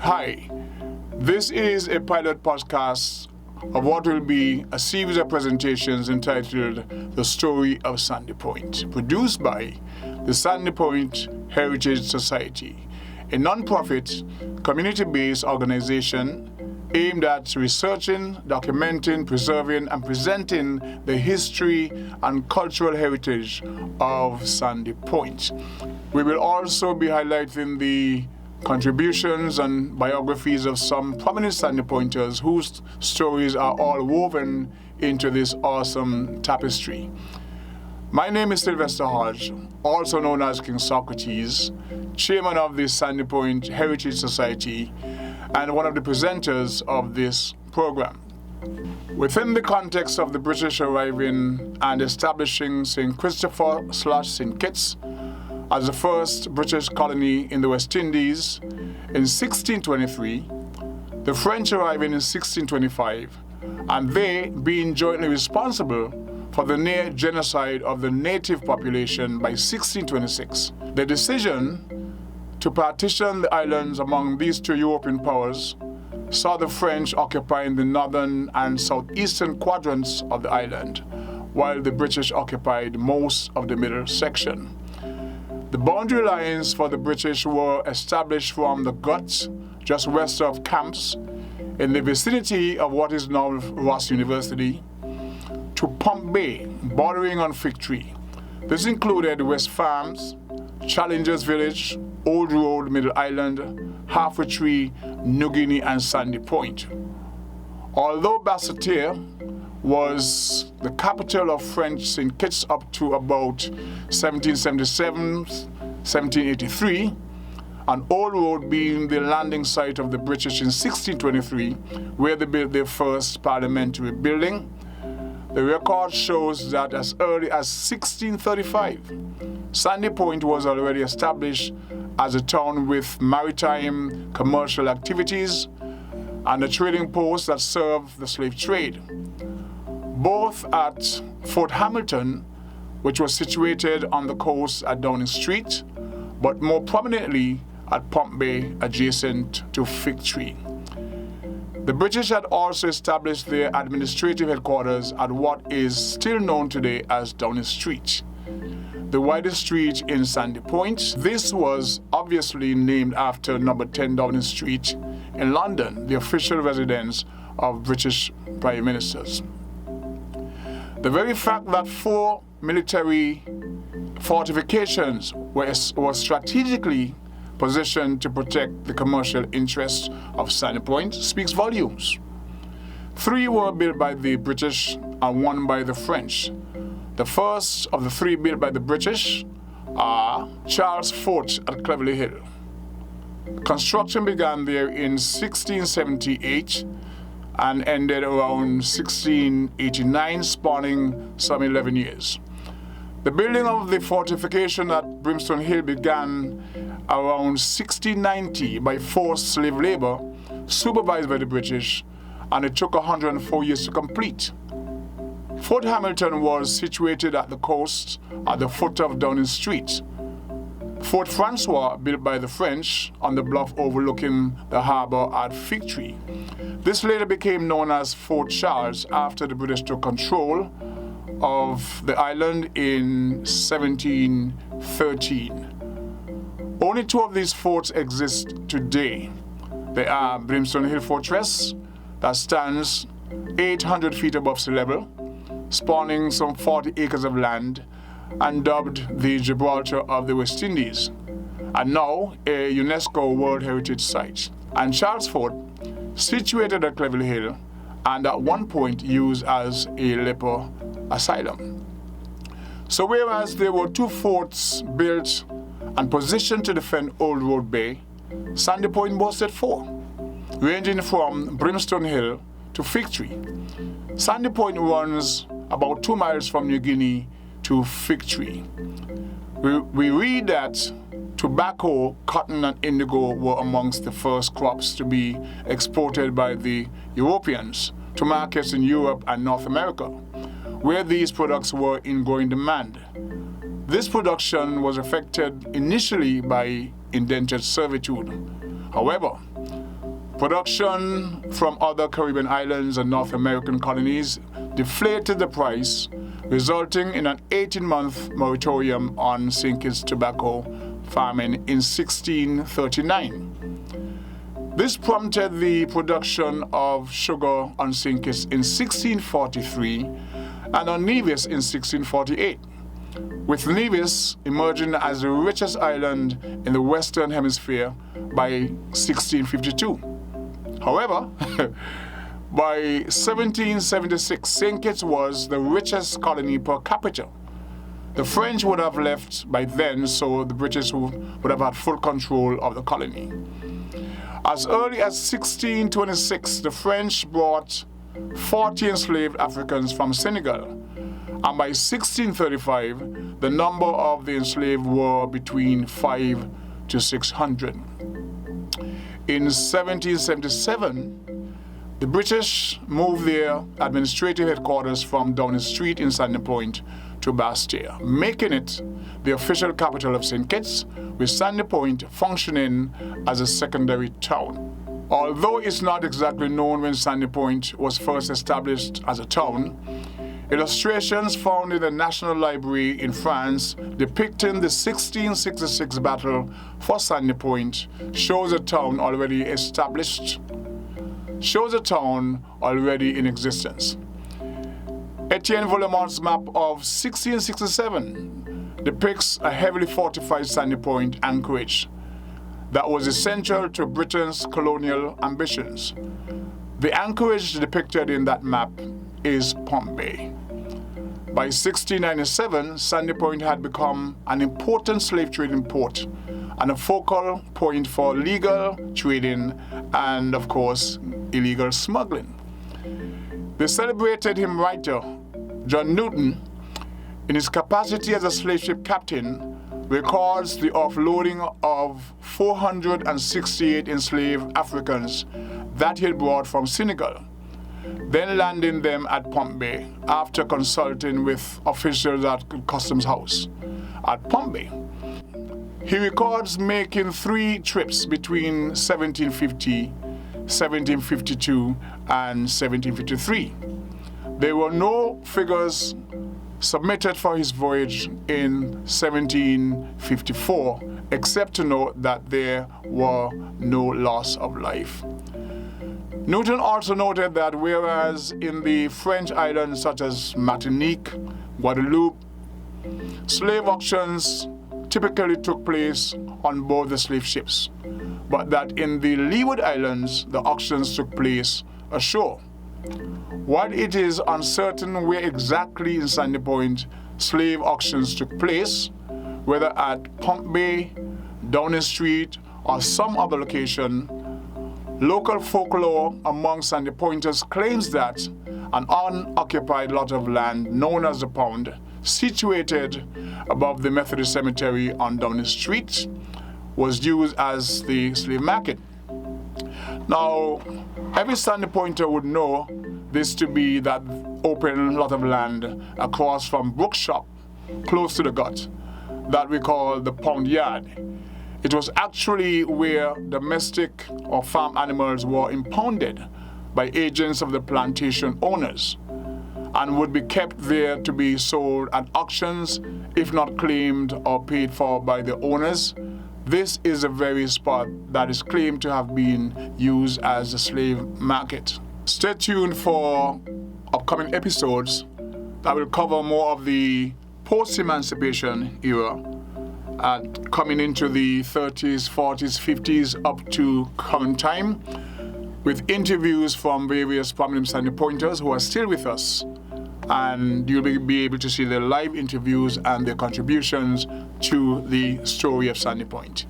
Hi, this is a pilot podcast of what will be a series of presentations entitled The Story of Sandy Point, produced by the Sandy Point Heritage Society, a non-profit, community-based organization aimed at researching, documenting, preserving, and presenting the history and cultural heritage of Sandy Point. We will also be highlighting the contributions and biographies of some prominent Sandy Pointers whose stories are all woven into this awesome tapestry. My name is Sylvester Hodge, also known as King Socrates, chairman of the Sandy Point Heritage Society and one of the presenters of this program. Within the context of the British arriving and establishing St. Christopher/St. Kitts as the first British colony in the West Indies in 1623, the French arriving in 1625, and they being jointly responsible for the near genocide of the native population by 1626. The decision to partition the islands among these two European powers saw the French occupying the northern and southeastern quadrants of the island, while the British occupied most of the middle section. The boundary lines for the British were established from the Gut, just west of Camps, in the vicinity of what is now Ross University, to Pump Bay, bordering on Fig Tree. This included West Farms, Challengers Village, Old Road, Middle Island, Halfway Tree, New Guinea, and Sandy Point. Although Basseterre was the capital of French St. Kitts up to about 1777, 1783, and Old Road being the landing site of the British in 1623, where they built their first parliamentary building. The record shows that as early as 1635, Sandy Point was already established as a town with maritime commercial activities and a trading post that served the slave trade, both at Fort Hamilton, which was situated on the coast at Downing Street, but more prominently at Pump Bay, adjacent to Fig Tree. The British had also established their administrative headquarters at what is still known today as Downing Street, the widest street in Sandy Point. This was obviously named after number 10 Downing Street in London, the official residence of British Prime Ministers. The very fact that 4 military fortifications were strategically positioned to protect the commercial interests of Sandy Point speaks volumes. 3 were built by the British and 1 by the French. The first of the 3 built by the British are Charles Fort at Cleverly Hill. Construction began there in 1678 and ended around 1689, spanning some 11 years. The building of the fortification at Brimstone Hill began around 1690 by forced slave labor, supervised by the British, and it took 104 years to complete. Fort Hamilton was situated at the coast at the foot of Downing Street. Fort Francois, built by the French on the bluff overlooking the harbor at Fig Tree. This later became known as Fort Charles after the British took control of the island in 1713. Only 2 of these forts exist today. They are Brimstone Hill Fortress, that stands 800 feet above sea level, spanning some 40 acres of land, and dubbed the Gibraltar of the West Indies, and now a UNESCO World Heritage Site. And Charles Fort, situated at Cleverly Hill, and at one point used as a leper asylum. So whereas there were 2 forts built and positioned to defend Old Road Bay, Sandy Point boasted 4, ranging from Brimstone Hill to Fig Tree. Sandy Point runs about 2 miles from New Guinea to Fig Tree. We read that tobacco, cotton, and indigo were amongst the first crops to be exported by the Europeans to markets in Europe and North America, where these products were in growing demand. This production was affected initially by indentured servitude. However, Production from other Caribbean islands and North American colonies deflated the price, resulting in an 18-month moratorium on St. Kitts tobacco farming in 1639. This prompted the production of sugar on St. Kitts in 1643 and on Nevis in 1648, with Nevis emerging as the richest island in the Western Hemisphere by 1652. However, by 1776, St. Kitts was the richest colony per capita. The French would have left by then, so the British would have had full control of the colony. As early as 1626, the French brought 40 enslaved Africans from Senegal, and by 1635, the number of the enslaved were between 500 to 600. In 1777, the British moved their administrative headquarters from Downing Street in Sandy Point to Bastille, making it the official capital of St. Kitts, with Sandy Point functioning as a secondary town. Although it's not exactly known when Sandy Point was first established as a town, illustrations found in the National Library in France depicting the 1666 battle for Sandy Point shows a town already in existence. Etienne Vollemont's map of 1667 depicts a heavily fortified Sandy Point anchorage that was essential to Britain's colonial ambitions. The anchorage depicted in that map is Pump Bay. By 1697, Sandy Point had become an important slave trading port and a focal point for legal trading and, of course, illegal smuggling. The celebrated hymn writer, John Newton, in his capacity as a slave ship captain, records the offloading of 468 enslaved Africans that he had brought from Senegal, then landing them at Pump Bay after consulting with officials at Customs House at Pump Bay. He records making 3 trips between 1750, 1752, and 1753. There were no figures submitted for his voyage in 1754, except to note that there were no loss of life. Newton also noted that whereas in the French islands such as Martinique, Guadeloupe, slave auctions typically took place on board the slave ships, but that in the Leeward Islands, the auctions took place ashore. While it is uncertain where exactly in Sandy Point slave auctions took place, whether at Pump Bay, Downing Street, or some other location, local folklore among Sandy Pointers claims that an unoccupied lot of land known as the Pound, situated above the Methodist Cemetery on Downing Street, was used as the slave market. Now, every Sandy Pointer would know this to be that open lot of land across from Brookshop, close to the gut, that we call the Pound Yard. It was actually where domestic or farm animals were impounded by agents of the plantation owners and would be kept there to be sold at auctions, if not claimed or paid for by the owners. This is the very spot that is claimed to have been used as a slave market. Stay tuned for upcoming episodes that will cover more of the post-emancipation era, coming into the 30s, 40s, 50s up to current time, with interviews from various prominent Sandy Pointers who are still with us. And you'll be able to see their live interviews and their contributions to the story of Sandy Point.